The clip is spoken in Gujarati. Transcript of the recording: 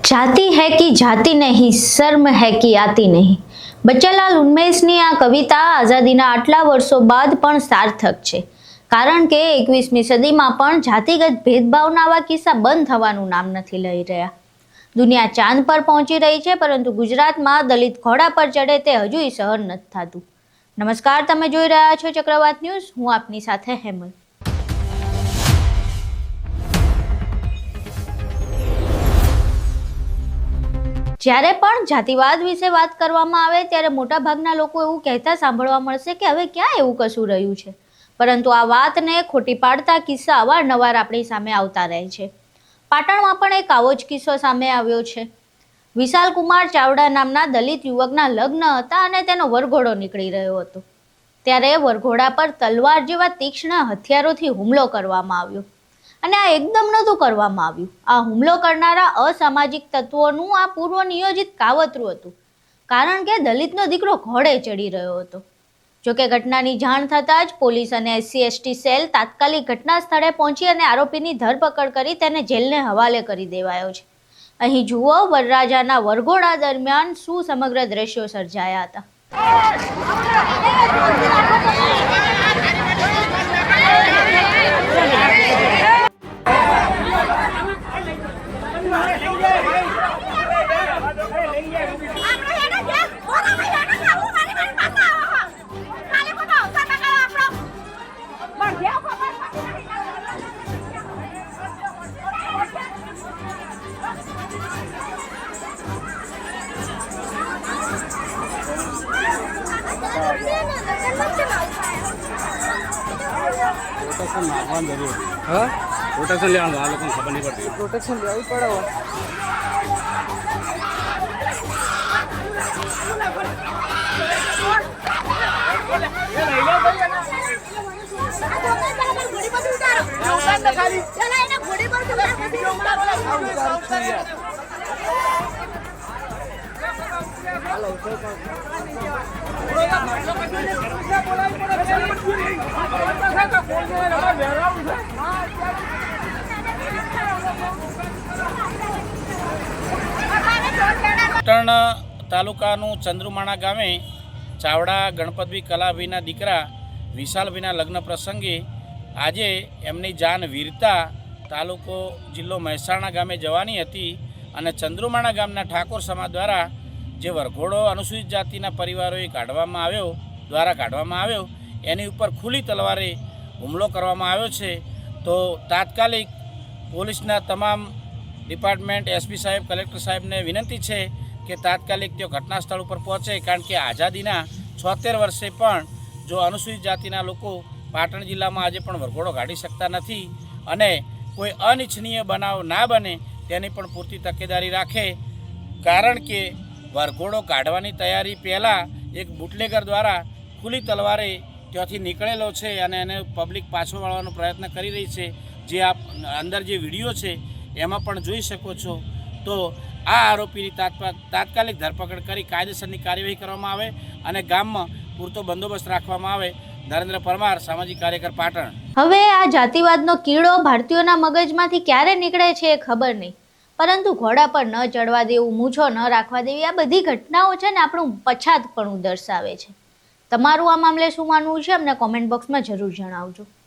जाति है कि जाति नहीं, शर्म है कि आती नहीं। બચ્ચાલાલ ઉન્મેષની આ કવિતા આઝાદીના આટલા વર્ષો બાદ પણ સાર્થક છે, કારણ કે 21મી સદીમાં પણ જાતિગત ભેદભાવના આવા કિસ્સા બંધ થવાનું નામ નથી લઈ રહ્યા। દુનિયા ચાંદ પર પહોંચી રહી છે, પરંતુ ગુજરાતમાં દલિત ઘોડા પર ચડે તે હજુય સહન નથી થતું। નમસ્કાર, તમે જોઈ રહ્યા છો ચક્રવાત ન્યૂઝ। હું આપની સાથે હેમલ। જ્યારે પણ જાતિવાદ વિશે વાત કરવામાં આવે ત્યારે મોટાભાગના લોકો એવું કહેતા સાંભળવા મળશે કે હવે ક્યાં એવું કશું રહ્યું છે, પરંતુ આ વાતને ખોટી પાડતા કિસ્સા અવારનવાર આપણી સામે આવતા રહે છે। પાટણમાં પણ એક આવો જ કિસ્સો સામે આવ્યો છે। વિશાલ કુમાર ચાવડા નામના દલિત યુવકના લગ્ન હતા અને તેનો વરઘોડો નીકળી રહ્યો હતો, ત્યારે વરઘોડા પર તલવાર જેવા તીક્ષ્ણ હથિયારોથી હુમલો કરવામાં આવ્યો અને આ એકદમ નહોતું કરવામાં આવ્યું। આ હુમલો કરનારા અસામાજિક તત્વોનું આ પૂર્વ નિયોજિત કાવતરું હતું, કારણ કે દલિતનો દીકરો ઘોડે ચડી રહ્યો હતો। જોકે ઘટનાની જાણ થતાં જ પોલીસ અને SC/ST સેલ તાત્કાલિક ઘટના સ્થળે પહોંચી અને આરોપીની ધરપકડ કરી તેને જેલને હવાલે કરી દેવાયો છે। અહીં જુઓ વરરાજાના વરઘોડા દરમિયાન શું સમગ્ર દ્રશ્યો સર્જાયા હતા। પ્રોટેક્શન નાખવાનું જરૂર હા પ્રોટેક્શન લેવાનું આ લોકોને ખબર નહીં પડતી પ્રોટેક્શન લેવી પડે પાટણ તાલુકાનું ચંદ્રુમાણા ગામે ચાવડા ગણપતભાઈ કલાભાઈના દીકરા વિશાલભાઈના લગ્ન પ્રસંગે આજે એમની જાન વીરતા તાલુકો જિલ્લો મહેસાણા ગામે જવાની હતી અને ચંદ્રુમાણા ગામના ઠાકોર સમાજ દ્વારા જે વરઘોડો અનુસૂચિત જાતિના પરિવારોએ કાઢવામાં આવ્યો એની ઉપર ખુલ્લી તલવારે હુમલો કરવામાં આવ્યો છે। તો તાત્કાલિક પોલીસના તમામ ડિપાર્ટમેન્ટ SP સાહેબ કલેક્ટર સાહેબને વિનંતી છે કે તાત્કાલિક તેઓ ઘટના સ્થળ ઉપર પહોંચે, કારણ કે આઝાદીના 76 વર્ષે પણ જો અનુસૂચિત જાતિના લોકો પાટણ જિલ્લામાં આજે પણ વરઘોડો કાઢી શકતા નથી અને કોઈ અનિચ્છનીય બનાવ ના બને તેની પણ પૂરતી તકેદારી રાખે, કારણ કે વરઘોડો કાઢવાની તૈયારી પહેલાં એક બુટલેગર દ્વારા ખુલ્લી તલવારે ત્યાંથી નીકળેલો છે અને એને પબ્લિક પાછો વાળવાનો પ્રયત્ન કરી રહી છે, જે આપ અંદર જે વિડીયો છે એમાં પણ જોઈ શકો છો। તો આ આરોપીની તાત્કાલિક ધરપકડ કરી કાયદેસરની કાર્યવાહી કરવામાં આવે અને ગામમાં પૂરતો બંદોબસ્ત રાખવામાં આવે। નરેન્દ્ર પરમાર, સામાજિક કાર્યકર, પાટણ। હવે આ જાતિવાદનો કીડો ભારતીયોના મગજમાંથી ક્યારે નીકળે છે એ ખબર નહીં, પરંતુ ઘોડા પર ન ચડવા દેવું, મૂછો ન રાખવા દેવી, આ બધી ઘટનાઓ છે ને આપણું પછાતપણું દર્શાવે છે। તમારું આ મામલે શું માનવું છે અમને કોમેન્ટ બોક્સમાં જરૂર જણાવજો।